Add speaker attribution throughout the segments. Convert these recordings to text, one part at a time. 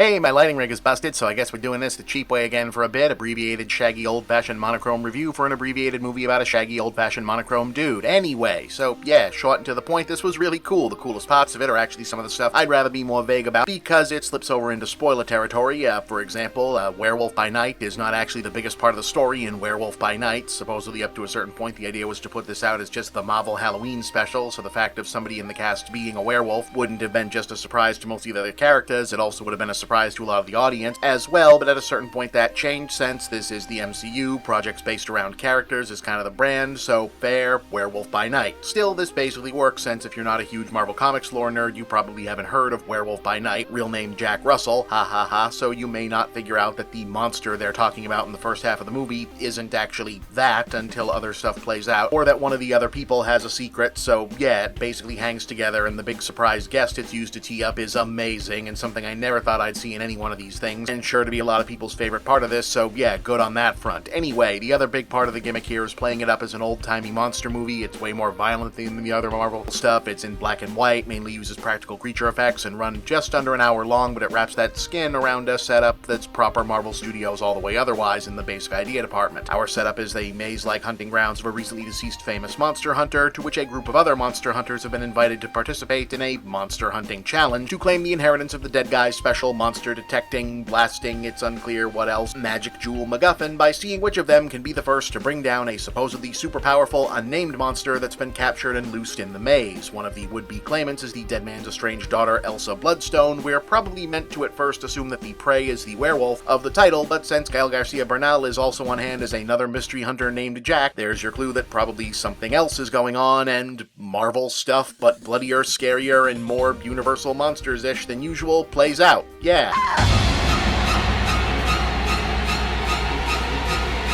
Speaker 1: Hey, my lighting rig is busted, so I guess we're doing this the cheap way again for a bit. Abbreviated, shaggy, old-fashioned monochrome review for an abbreviated movie about a shaggy, old-fashioned monochrome dude. Anyway, so yeah, short and to the point, this was really cool. The coolest parts of it are actually some of the stuff I'd rather be more vague about because it slips over into spoiler territory. For example, Werewolf by Night is not actually the biggest part of the story in Werewolf by Night. Supposedly up to a certain point, the idea was to put this out as just the Marvel Halloween special, so the fact of somebody in the cast being a werewolf wouldn't have been just a surprise to most of the other characters. It also would have been a surprise to a lot of the audience as well, but at a certain point that changed since this is the MCU, projects based around characters is kind of the brand, so fair, Werewolf by Night. Still, this basically works since if you're not a huge Marvel Comics lore nerd, you probably haven't heard of Werewolf by Night, real name Jack Russell, ha ha ha, so you may not figure out that the monster they're talking about in the first half of the movie isn't actually that until other stuff plays out, or that one of the other people has a secret, so yeah, it basically hangs together, and the big surprise guest it's used to tee up is amazing, and something I never thought I'd see in any one of these things, and sure to be a lot of people's favorite part of this, so yeah, good on that front. Anyway, the other big part of the gimmick here is playing it up as an old-timey monster movie. It's way more violent than the other Marvel stuff. It's in black and white, mainly uses practical creature effects, and run just under an hour long, but it wraps that skin around a setup that's proper Marvel Studios all the way otherwise in the basic idea department. Our setup is a maze-like hunting grounds of a recently deceased famous monster hunter, to which a group of other monster hunters have been invited to participate in a monster hunting challenge to claim the inheritance of the dead guy's special monster detecting, blasting, it's unclear what else, magic jewel MacGuffin by seeing which of them can be the first to bring down a supposedly super powerful, unnamed monster that's been captured and loosed in the maze. One of the would-be claimants is the dead man's estranged daughter, Elsa Bloodstone. We're probably meant to at first assume that the prey is the werewolf of the title, but since Gael Garcia-Bernal is also on hand as another mystery hunter named Jack, there's your clue that probably something else is going on, and Marvel stuff, but bloodier, scarier, and more Universal Monsters-ish than usual, plays out. Yeah.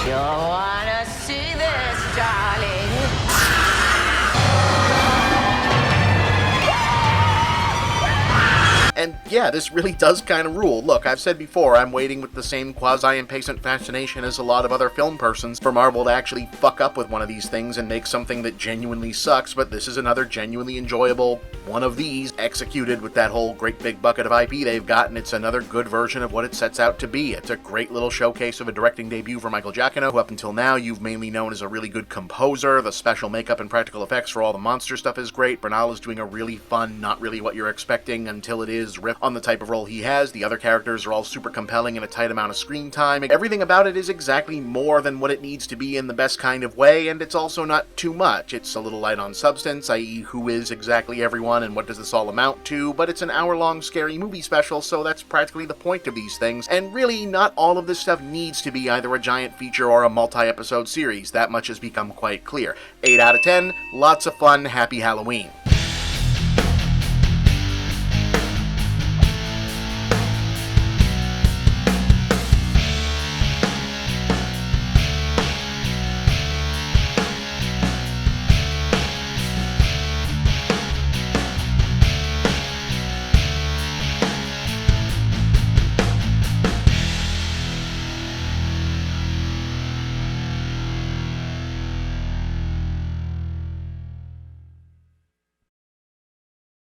Speaker 2: You wanna see this, darling?
Speaker 1: And yeah, this really does kind of rule. Look, I've said before, I'm waiting with the same quasi-impatient fascination as a lot of other film persons for Marvel to actually fuck up with one of these things and make something that genuinely sucks, but this is another genuinely enjoyable one of these, executed with that whole great big bucket of IP they've got, and it's another good version of what it sets out to be. It's a great little showcase of a directing debut for Michael Giacchino, who up until now you've mainly known as a really good composer. The special makeup and practical effects for all the monster stuff is great. Bernal is doing a really fun, not really what you're expecting until it is riff on the type of role he has. The other characters are all super compelling in a tight amount of screen time. Everything about it is exactly more than what it needs to be in the best kind of way, and it's also not too much. It's a little light on substance, i.e. who is exactly everyone and what does this all amount to, but it's an hour-long scary movie special, so that's practically the point of these things, and really not all of this stuff needs to be either a giant feature or a multi-episode series. That much has become quite clear. 8 out of 10, lots of fun, happy Halloween.